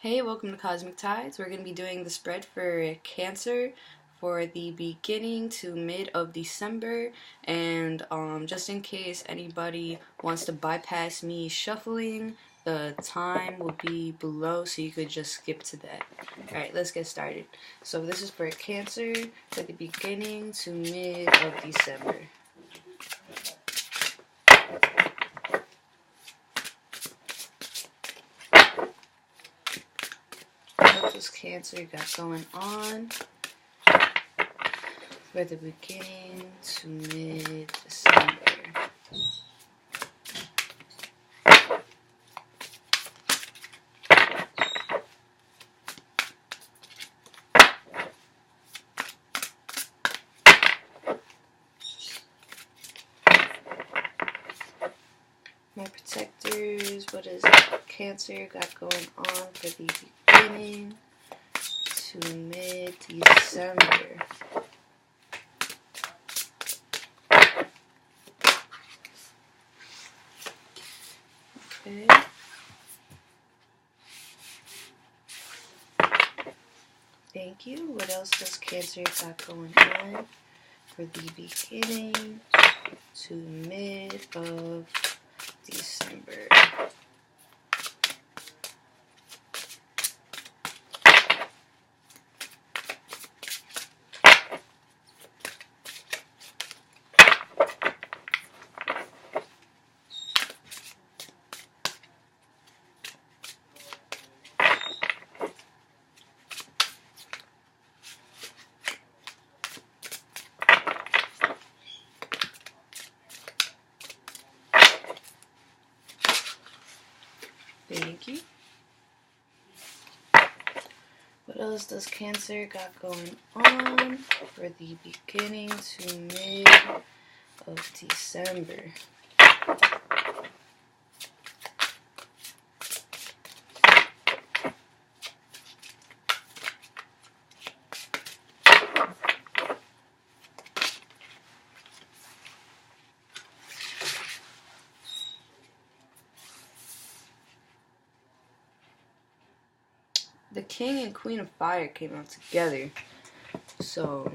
Hey, welcome to Cosmic Tides. We're going to be doing the spread for Cancer for the beginning to mid of December, and just in case anybody wants to bypass me shuffling, the time will be below so you could just skip to that. Alright, let's get started. So this is for Cancer for the beginning to mid of December. What does Cancer got going on for the beginning to mid-December? My protectors, what does Cancer got going on for the beginning to mid-December? Okay. Thank you. What else does Cancer got going on for the beginning to mid of December? Thank you. What else does Cancer got going on for the beginning to mid of December? The King and Queen of Fire came out together, so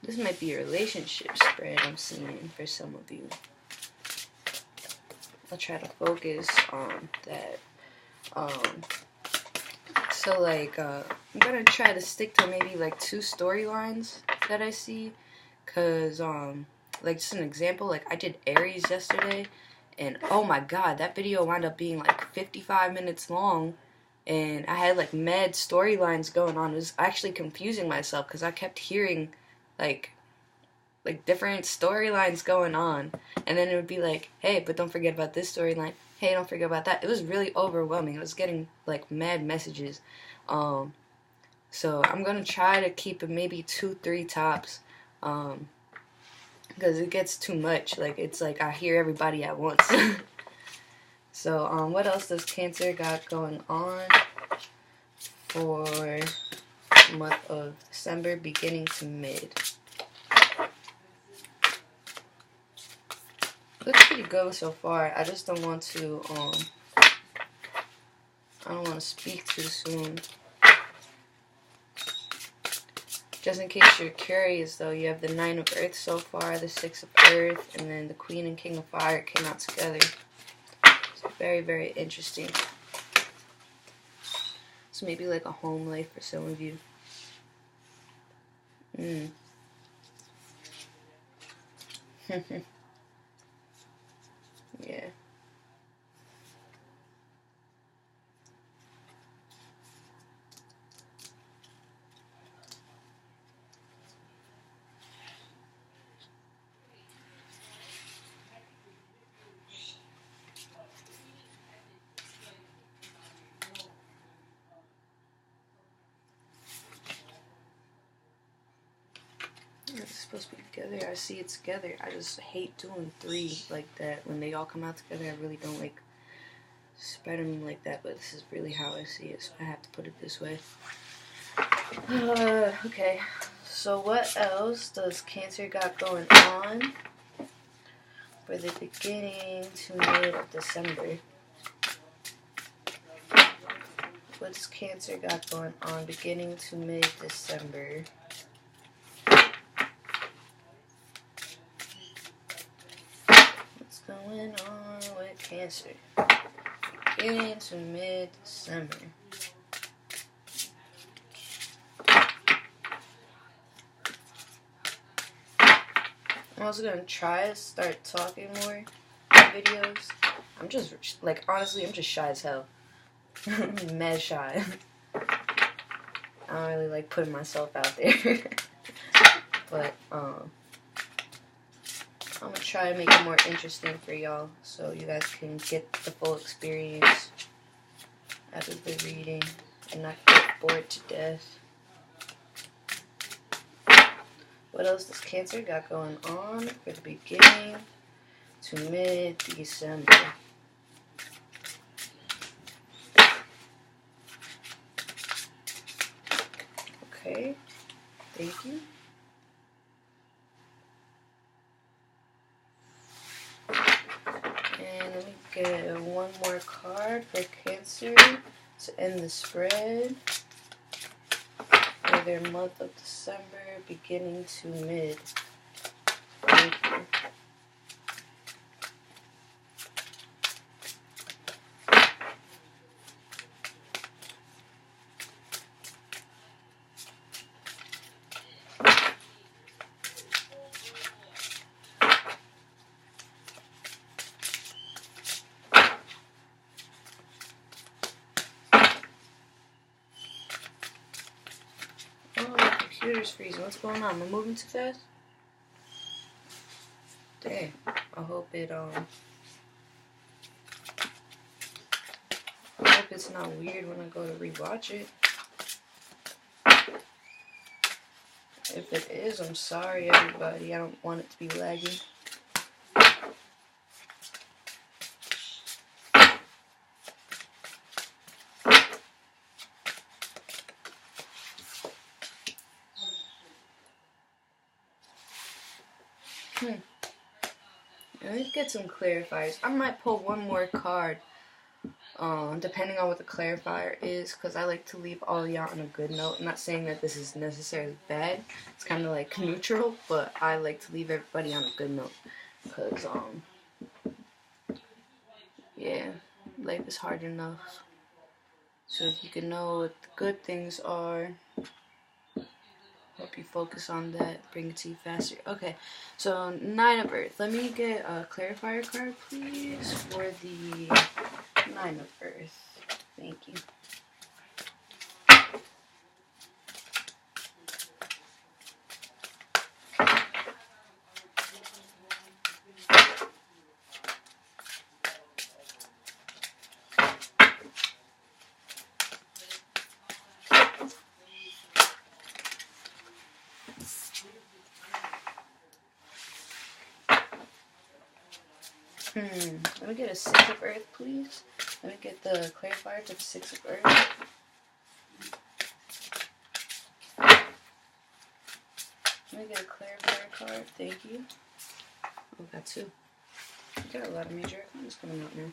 this might be a relationship spread I'm seeing for some of you. I'll try to focus on that. So like, I'm gonna try to stick to maybe like 2 storylines that I see, cause like just an example, like I did Aries yesterday, and oh my god, that video wound up being like 55 minutes long. And I had like mad storylines going on. It was actually confusing myself because I kept hearing like different storylines going on, and then it would be like, hey, but don't forget about this storyline. Hey, don't forget about that. It was really overwhelming. I was getting like mad messages. So I'm gonna try to keep it maybe 2-3 tops, because it gets too much. Like it's like I hear everybody at once. So, what else does Cancer got going on for the month of December, beginning to mid? Looks pretty good so far. I just don't want to, I don't want to speak too soon. Just in case you're curious, though, you have the 9 of Earth so far, the 6 of Earth, and then the Queen and King of Fire came out together. Very, very interesting. So maybe like a home life for some of you. Yeah. It's supposed to be together. I see it together. I just hate doing 3 like that. When they all come out together, I really don't like spreading them like that, but this is really how I see it, so I have to put it this way. Okay, so what else does Cancer got going on for the beginning to mid of December? What's Cancer got going on beginning to mid-December? What's going on with Cancer beginning to mid-December? I'm also gonna try to start talking more in videos. I'm just, like, honestly, I'm just shy as hell. Mad shy. I don't really like putting myself out there. But, I'm gonna try to make it more interesting for y'all so you guys can get the full experience out of the reading and not get bored to death. What else does Cancer got going on for the beginning to mid-December? Okay, thank you. And let me get one more card for Cancer to end the spread for their month of December beginning to mid. Thank you. Oh, my computer's freezing. What's going on? Am I moving too fast? Dang. I hope it's not weird when I go to rewatch it. If it is, I'm sorry, everybody. I don't want it to be laggy. Let me get some clarifiers. I might pull one more card, depending on what the clarifier is, because I like to leave all y'all on a good note. I'm not saying that this is necessarily bad. It's kind of like neutral, but I like to leave everybody on a good note, because, yeah, life is hard enough. So if you can know what the good things are, hope you focus on that, bring it to you faster. Okay, so 9 of Earth. Let me get a clarifier card, please, for the 9 of Earth. Thank you. Let me get a 6 of Earth, please. Let me get the clarifier to the 6 of Earth. Let me get a clarifier card. Thank you. Oh, got 2. We got a lot of major arcanas coming out now.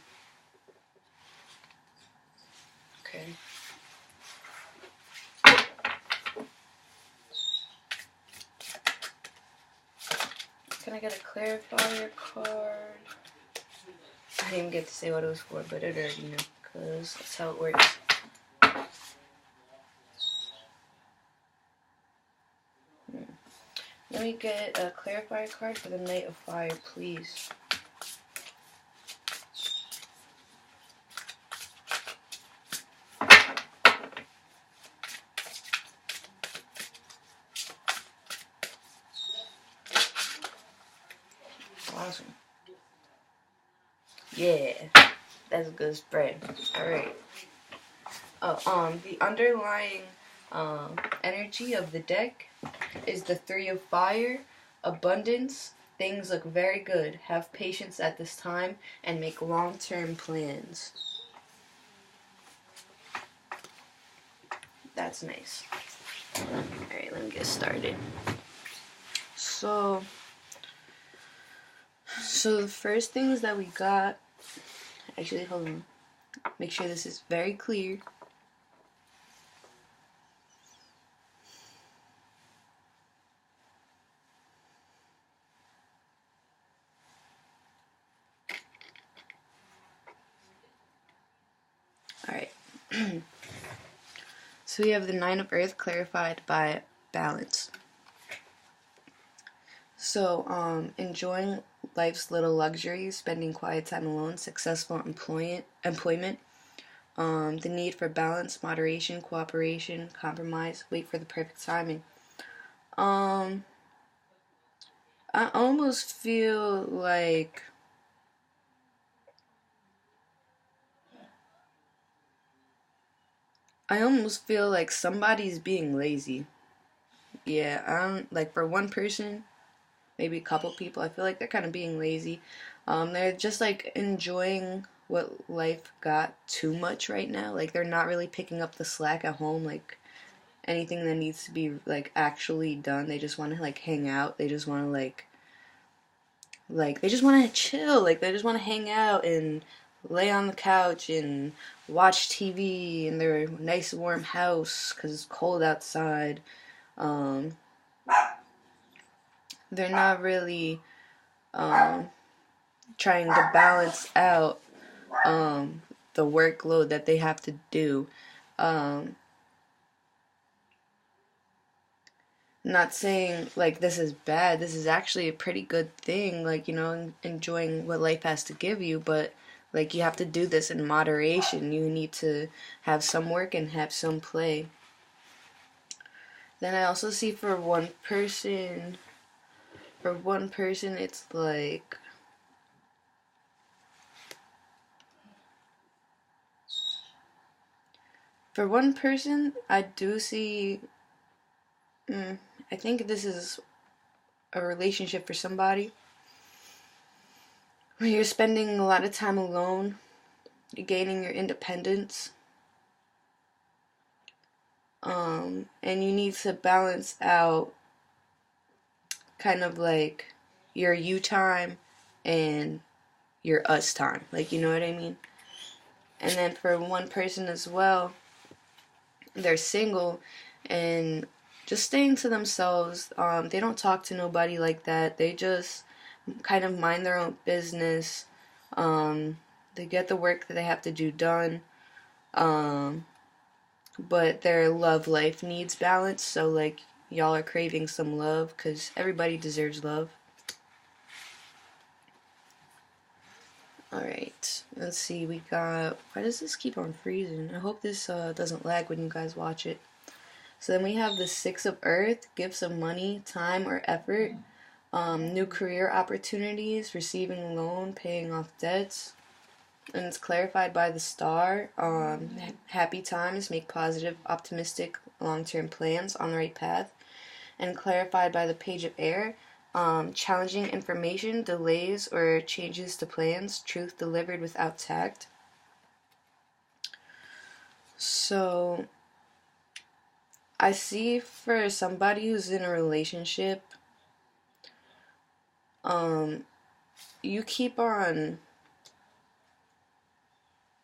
Okay. Can I get a clarifier card? I didn't even get to say what it was for, but it already knew, because that's how it works. Let me get a clarifier card for the Knight of Fire, please. Awesome. Yeah, that's a good spread. Alright. The underlying energy of the deck is the 3 of Fire, Abundance. Things look very good. Have patience at this time and make long-term plans. That's nice. Alright, let me get started. So the first things that we got, actually, hold on. Make sure this is very clear. So we have the Nine of Earth clarified by balance. So, enjoying life's little luxuries, spending quiet time alone, successful employment, the need for balance, moderation, cooperation, compromise, wait for the perfect timing. I almost feel like somebody's being lazy. Yeah, like for one person, maybe a couple people, I feel like they're kind of being lazy. They're just like enjoying what life got too much right now. Like they're not really picking up the slack at home. Like anything that needs to be like actually done, they just want to like hang out. They just want to like they just want to chill. Like they just want to hang out and lay on the couch and watch TV in their nice warm house because it's cold outside. Um, they're not really trying to balance out the workload that they have to do. Um, not saying like this is bad. This is actually a pretty good thing. Like, you know, enjoying what life has to give you, but like you have to do this in moderation. You need to have some work and have some play. Then I also see for one person it's like for one person I do see I think this is a relationship for somebody where you're spending a lot of time alone, you're gaining your independence, and you need to balance out kind of like your you time and your us time. Like, you know what I mean? And then for one person as well, they're single and just staying to themselves. They don't talk to nobody like that. They just kind of mind their own business. They get the work that they have to do done. But their love life needs balance. So, like, y'all are craving some love because everybody deserves love. Alright, let's see. We got. Why does this keep on freezing? I hope this doesn't lag when you guys watch it. So then we have the Six of Earth, gifts of money, time, or effort, new career opportunities, receiving a loan, paying off debts. And it's clarified by the Star. Happy times, make positive, optimistic, long-term plans on the right path. And clarified by the Page of Air. Challenging information, delays, or changes to plans, truth delivered without tact. So I see for somebody who's in a relationship, you keep on,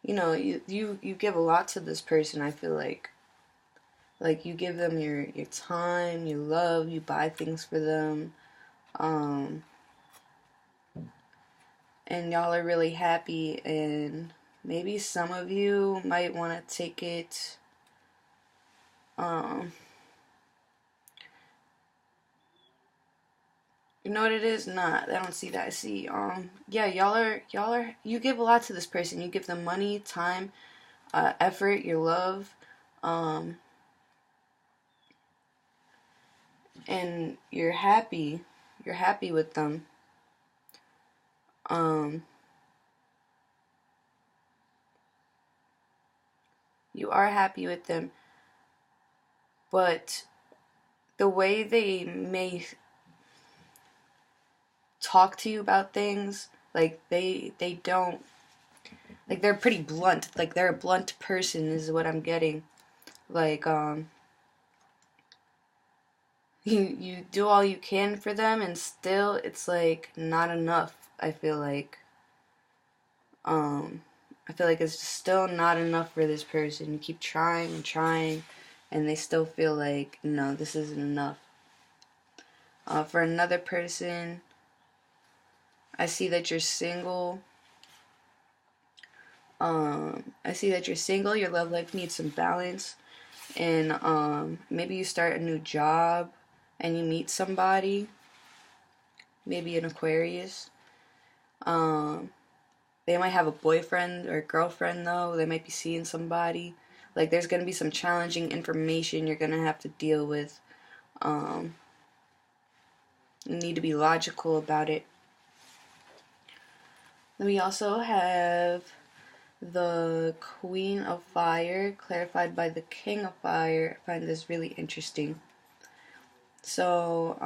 you know, you give a lot to this person. I feel like you give them your time, your love, you buy things for them, and y'all are really happy. And maybe some of you might want to take it, you know what it is? Nah, I don't see that. I see, yeah, you give a lot to this person. You give them money, time, effort, your love, and you're happy. You're happy with them. You are happy with them, but the way they may talk to you about things, like they don't, like they're pretty blunt. Like they're a blunt person is what I'm getting. Like you do all you can for them and still it's like not enough. I feel like it's still not enough for this person. You keep trying and trying and they still feel like no, this isn't enough. For another person, I see that you're single. I see that you're single. Your love life needs some balance. And maybe you start a new job and you meet somebody, maybe an Aquarius. Um, they might have a boyfriend or a girlfriend though. They might be seeing somebody. Like there's gonna be some challenging information you're gonna have to deal with. Um, you need to be logical about it. Then we also have the Queen of Fire clarified by the King of Fire. I find this really interesting. So,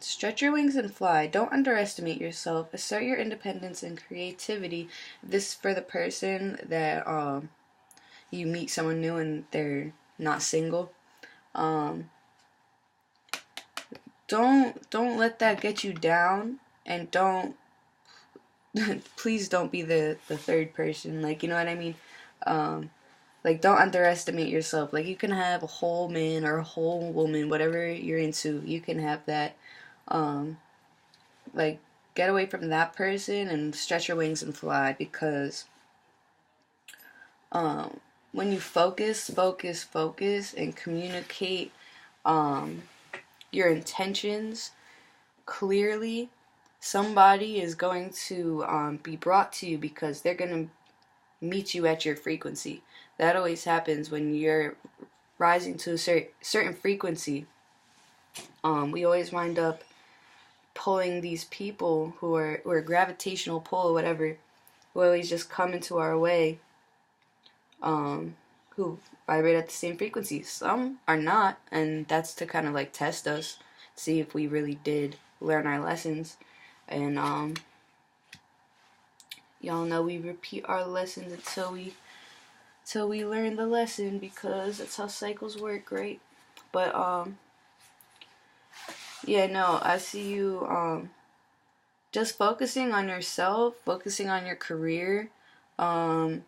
stretch your wings and fly. Don't underestimate yourself. Assert your independence and creativity. This is for the person that you meet someone new and they're not single. Don't let that get you down, and don't please don't be the third person. Like, you know what I mean? Like, don't underestimate yourself. Like, you can have a whole man or a whole woman, whatever you're into. You can have that. Like, get away from that person and stretch your wings and fly, because when you focus and communicate your intentions clearly, somebody is going to be brought to you because they're going to meet you at your frequency. That always happens when you're rising to a certain frequency. We always wind up pulling these people who are gravitational pull or whatever, who always just come into our way, who vibrate at the same frequency. Some are not, and that's to kind of like test us, see if we really did learn our lessons. And y'all know we repeat our lessons until we learn the lesson, because that's how cycles work, right? But yeah, no, I see you just focusing on yourself, focusing on your career, and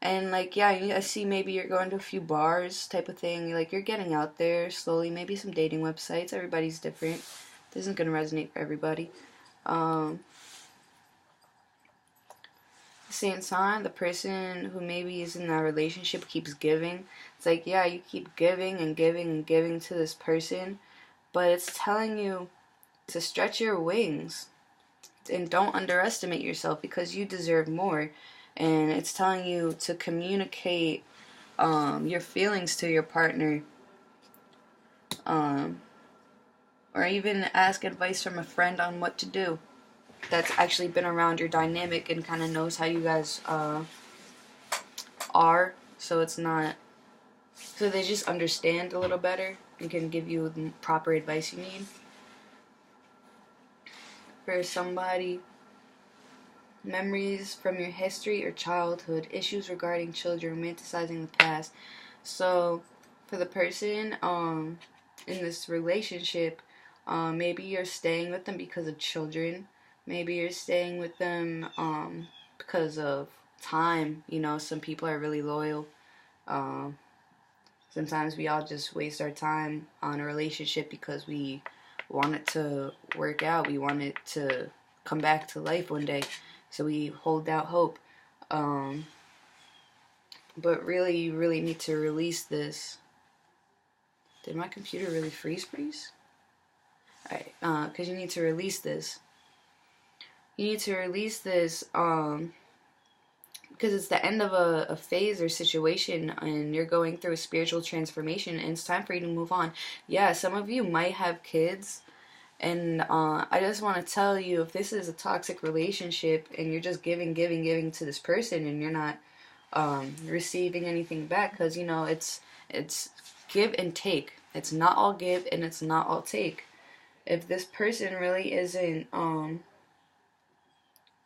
like, yeah, I see maybe you're going to a few bars type of thing. Like, you're getting out there slowly, maybe some dating websites. Everybody's different. This isn't gonna resonate for everybody. At the same time, the person who maybe is in that relationship keeps giving. It's like, yeah, you keep giving and giving and giving to this person, but it's telling you to stretch your wings and don't underestimate yourself, because you deserve more. And it's telling you to communicate your feelings to your partner, or even ask advice from a friend on what to do that's actually been around your dynamic and kind of knows how you guys are, so it's not, so they just understand a little better and can give you the proper advice you need. For somebody, memories from your history or childhood, issues regarding children, romanticizing the past. So for the person in this relationship, maybe you're staying with them because of children. Maybe you're staying with them because of time. You know, some people are really loyal. Sometimes we all just waste our time on a relationship because we want it to work out. We want it to come back to life one day. So we hold out hope. But really, you really need to release this. Did my computer really freeze? Alright, because you need to release this. You need to release this, because it's the end of a phase or situation, and you're going through a spiritual transformation, and it's time for you to move on. Yeah, some of you might have kids, and I just want to tell you, if this is a toxic relationship and you're just giving to this person and you're not receiving anything back, because, you know, it's give and take. It's not all give and it's not all take. If this person really isn't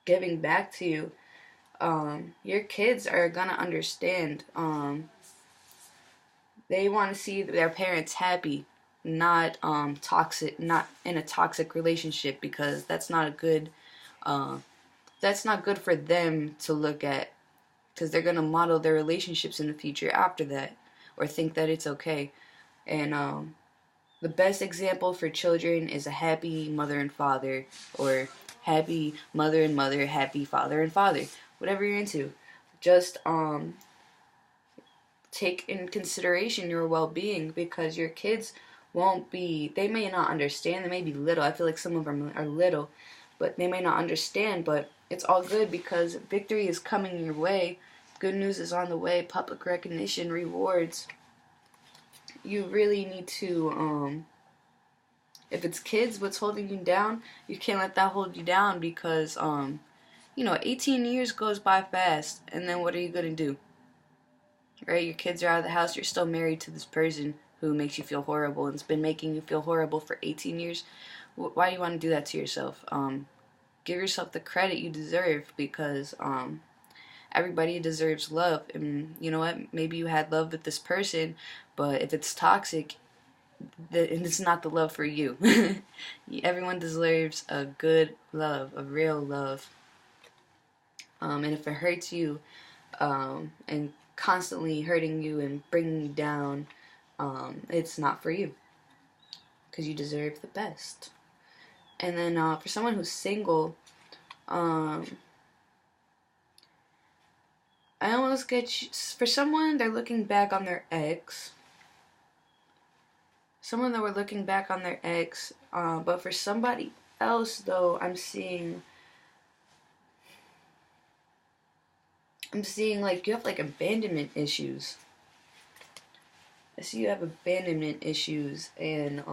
giving back to you, your kids are gonna understand. They want to see their parents happy, not toxic, not in a toxic relationship, because that's not a good that's not good for them to look at, because they're gonna model their relationships in the future after that, or think that it's okay. And the best example for children is a happy mother and father, or happy mother and mother, happy father and father, whatever you're into. just take in consideration your well-being, because your kids won't be, they may not understand, they may be little. I feel like some of them are little, but they may not understand, but it's all good because victory is coming your way. Good news is on the way. Public recognition, rewards. You really need to, if it's kids, what's holding you down, you can't let that hold you down, because, 18 years goes by fast, and then what are you going to do? Right? Your kids are out of the house, you're still married to this person who makes you feel horrible and has been making you feel horrible for 18 years. Why do you want to do that to yourself? Give yourself the credit you deserve, because everybody deserves love. And you know what? Maybe you had love with this person, but if it's toxic, it's not the love for you. Everyone deserves a good love, a real love. And if it hurts you, and constantly hurting you and bringing you down, it's not for you, because you deserve the best. And then for someone who's single, I almost get you, for someone, they're looking back on their ex. Someone that were looking back on their ex, but for somebody else, though, I'm seeing like you have like abandonment issues. I see you have abandonment issues, and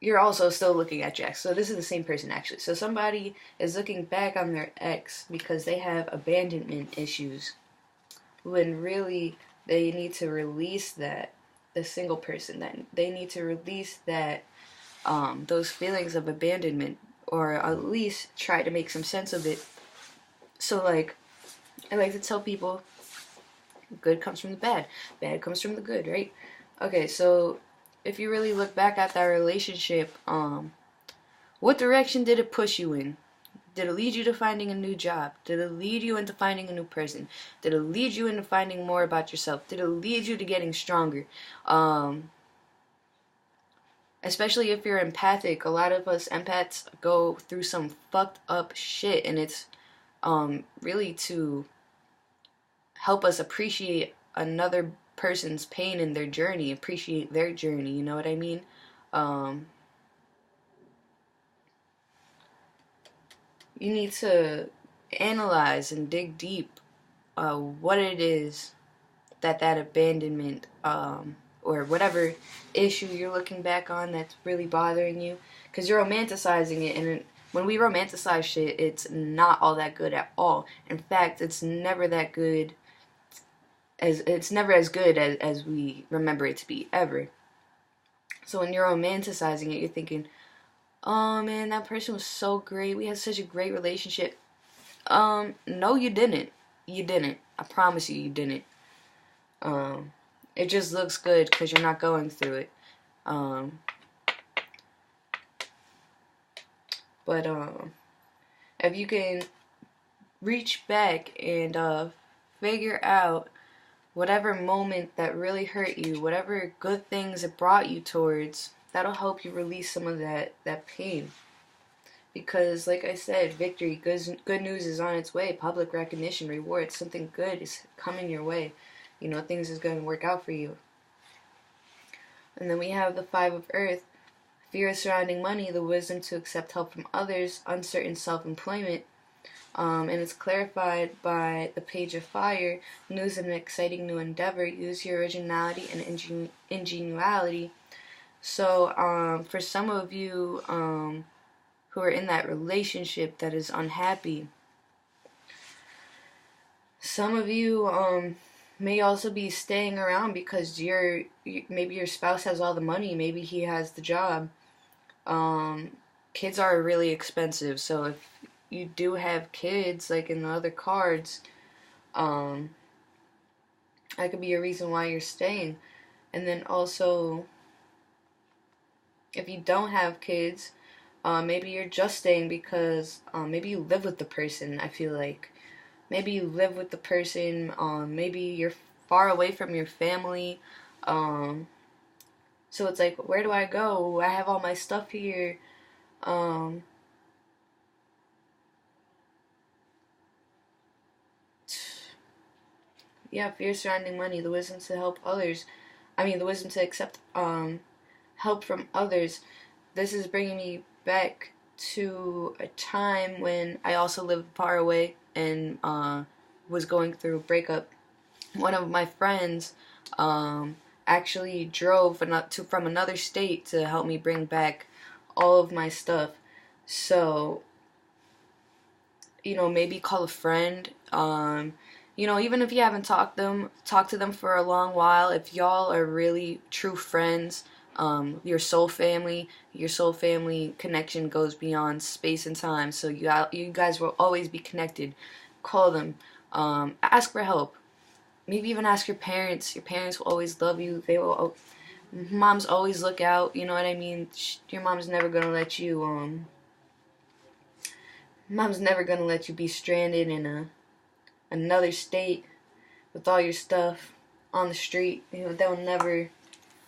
you're also still looking at your ex. So this is the same person, actually. So somebody is looking back on their ex because they have abandonment issues, when really they need to release that. The single person, that they need to release that, those feelings of abandonment, or at least try to make some sense of it. So like, I like to tell people, good comes from the bad, bad comes from the good, right? Okay, so if you really look back at that relationship, what direction did it push you in? Did it lead you to finding a new job? Did it lead you into finding a new person? Did it lead you into finding more about yourself? Did it lead you to getting stronger? Especially if you're empathic. A lot of us empaths go through some fucked up shit, and it's really to help us appreciate another person's pain and their journey, appreciate their journey, you know what I mean? You need to analyze and dig deep what it is that abandonment, or whatever issue you're looking back on that's really bothering you, because you're romanticizing it, and when we romanticize shit, it's not all that good at all. In fact, it's never that good, it's never as good as we remember it to be, ever. So when you're romanticizing it, you're thinking, oh man, that person was so great, we had such a great relationship. No, you didn't. You didn't. I promise you, you didn't. It just looks good because you're not going through it. But if you can reach back and figure out whatever moment that really hurt you, whatever good things it brought you towards, that'll help you release some of that pain. Because, like I said, victory, good news is on its way. Public recognition, rewards, something good is coming your way. You know, things is going to work out for you. And then we have the Five of Earth. Fear surrounding money, the wisdom to accept help from others, uncertain self-employment. And it's clarified by the Page of Fire. News of an exciting new endeavor. Use your originality and ingenuity. So, for some of you who are in that relationship that is unhappy, some of you may also be staying around because maybe your spouse has all the money, maybe he has the job. Kids are really expensive, so if you do have kids, like in the other cards, that could be a reason why you're staying. And then also, if you don't have kids, maybe you're just staying because maybe you live with the person. I feel like maybe you live with the person, maybe you're far away from your family, so it's like, where do I go? I have all my stuff here. fear surrounding money, the wisdom to help others. I mean, the wisdom to accept help from others. This is bringing me back to a time when I also lived far away and was going through a breakup. One of my friends actually drove from another state to help me bring back all of my stuff. So, maybe call a friend. Even if you haven't talk to them for a long while. If y'all are really true friends, your soul family connection goes beyond space and time. So you guys will always be connected. Call them. Ask for help. Maybe even ask your parents. Your parents will always love you. Moms always look out. You know what I mean? Your mom's never gonna let you. Mom's never gonna let you be stranded in another state with all your stuff on the street. They'll never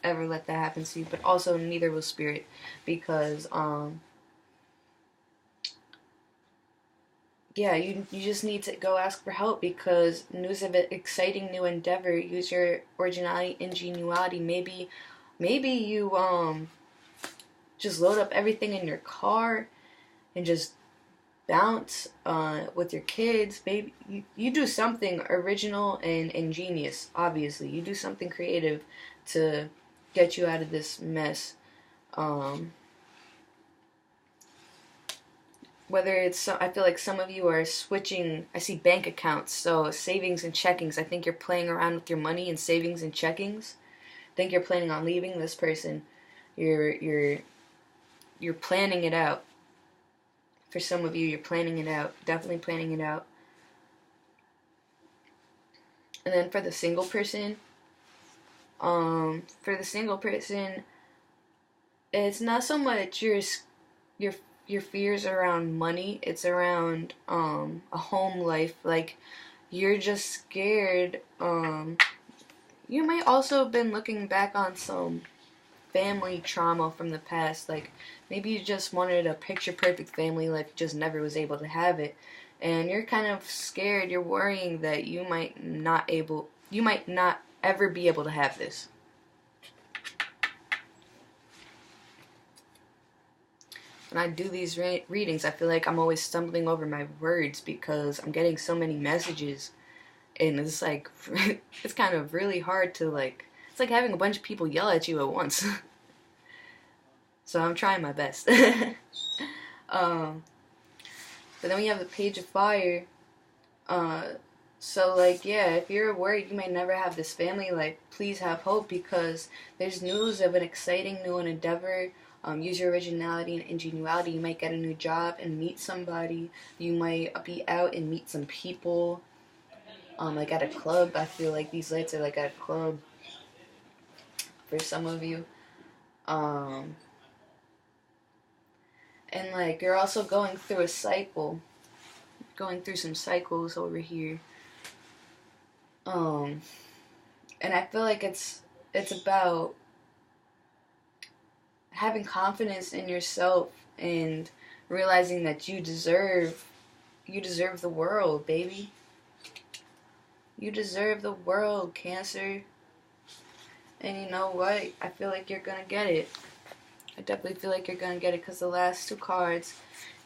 ever let that happen to you. But also neither will spirit, because you just need to go ask for help, because news of an exciting new endeavor. Use your originality, ingenuity. Maybe you just load up everything in your car and just bounce with your kids. Maybe you do something original and ingenious. Obviously, you do something creative to get you out of this mess. Whether it's, I feel like some of you are switching. I see bank accounts, so savings and checkings. I think you're playing around with your money in savings and checkings. I think you're planning on leaving this person. You're planning it out. For some of you, you're planning it out. Definitely planning it out. And then for the single person, it's not so much your fears around money. It's around a home life. Like, you're just scared. You might also have been looking back on some family trauma from the past. Like, maybe you just wanted a picture perfect family life, you just never was able to have it, and you're kind of scared. You're worrying that you might not ever be able to have this. When I do these readings, I feel like I'm always stumbling over my words because I'm getting so many messages, and it's like it's kind of really hard to it's like having a bunch of people yell at you at once. So I'm trying my best. But then we have the Page of Fire. So if you're worried you may never have this family life, please have hope, because there's news of an exciting new endeavor. Use your originality and ingenuity. You might get a new job and meet somebody. You might be out and meet some people. Like at a club. I feel like these lights are like at a club for some of you. And you're also going through a cycle. Going through some cycles over here. And I feel like it's about having confidence in yourself and realizing that you deserve the world, baby. You deserve the world, Cancer. And you know what? I feel like you're gonna get it. I definitely feel like you're gonna get it, because the last two cards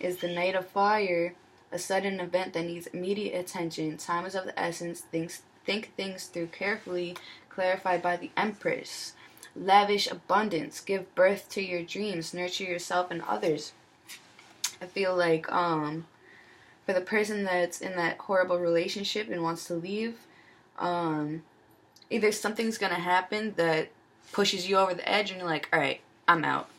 is the Knight of Fire, a sudden event that needs immediate attention. Time is of the essence. Think things through carefully. Clarified by the Empress. Lavish abundance. Give birth to your dreams. Nurture yourself and others. I feel like for the person that's in that horrible relationship and wants to leave, either something's gonna happen that pushes you over the edge and you're like, alright, I'm out.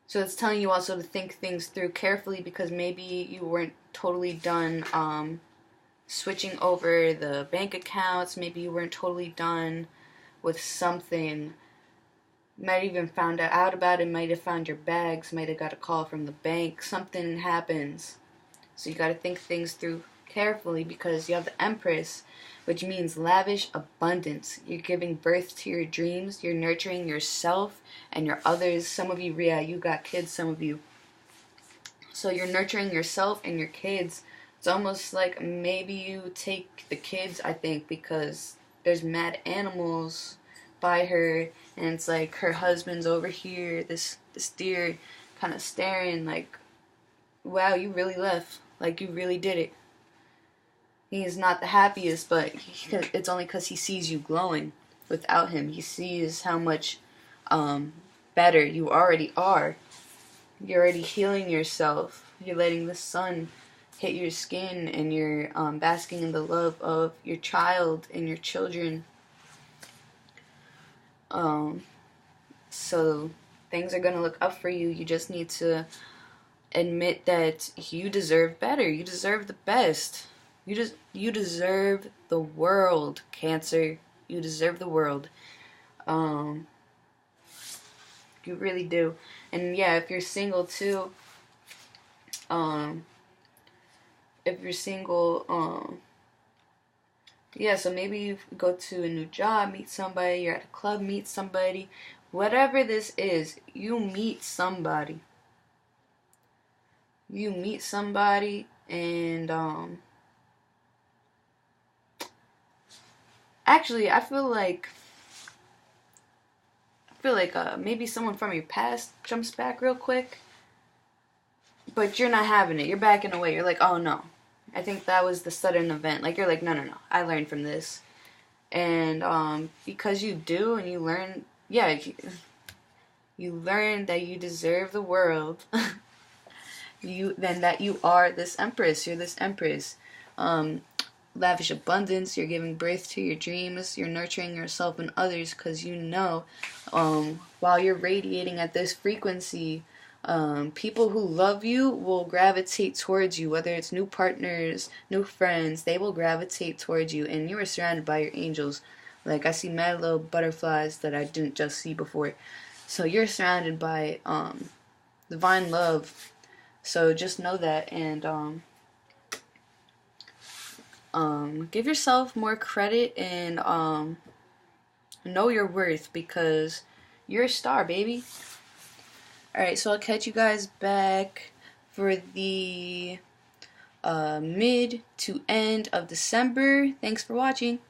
So it's telling you also to think things through carefully, because maybe you weren't totally done switching over the bank accounts. Maybe you weren't totally done with something. Might even found out about it. Might have found your bags. Might have got a call from the bank. Something happens. So you got to think things through carefully, because you have the Empress, which means lavish abundance. You're giving birth to your dreams. You're nurturing yourself and your others. Some of you, you got kids, some of you. So you're nurturing yourself and your kids. It's almost like maybe you take the kids, I think, because there's mad animals by her, and it's like her husband's over here, this deer kind of staring like, wow, you really left. Like, you really did it. He is not the happiest, but it's only because he sees you glowing. Without him, he sees how much better you already are. You're already healing yourself. You're letting the sun hit your skin, and you're basking in the love of your child and your children. So things are gonna look up for you. You just need to admit that you deserve better. You deserve the best. You deserve the world, Cancer. You deserve the world. You really do. And yeah, if you're single too, if you're single, yeah, so maybe you go to a new job, meet somebody, you're at a club, meet somebody. Whatever this is, you meet somebody. You meet somebody, and actually, I feel like maybe someone from your past jumps back real quick, but you're not having it. You're backing away. You're like, oh no, I think that was the sudden event. Like, you're like, no, no, no. I learned from this, and because you do, and you learn, yeah, you learn that you deserve the world. That you are this empress. You're this empress. Lavish abundance. You're giving birth to your dreams. You're nurturing yourself and others, because you know, while you're radiating at this frequency, people who love you will gravitate towards you. Whether it's new partners, new friends, they will gravitate towards you, and you are surrounded by your angels. Like, I see mad little butterflies that I didn't just see before. So you're surrounded by divine love. So just know that, and give yourself more credit, and know your worth, because you're a star, baby. Alright, so I'll catch you guys back for the mid to end of December. Thanks for watching.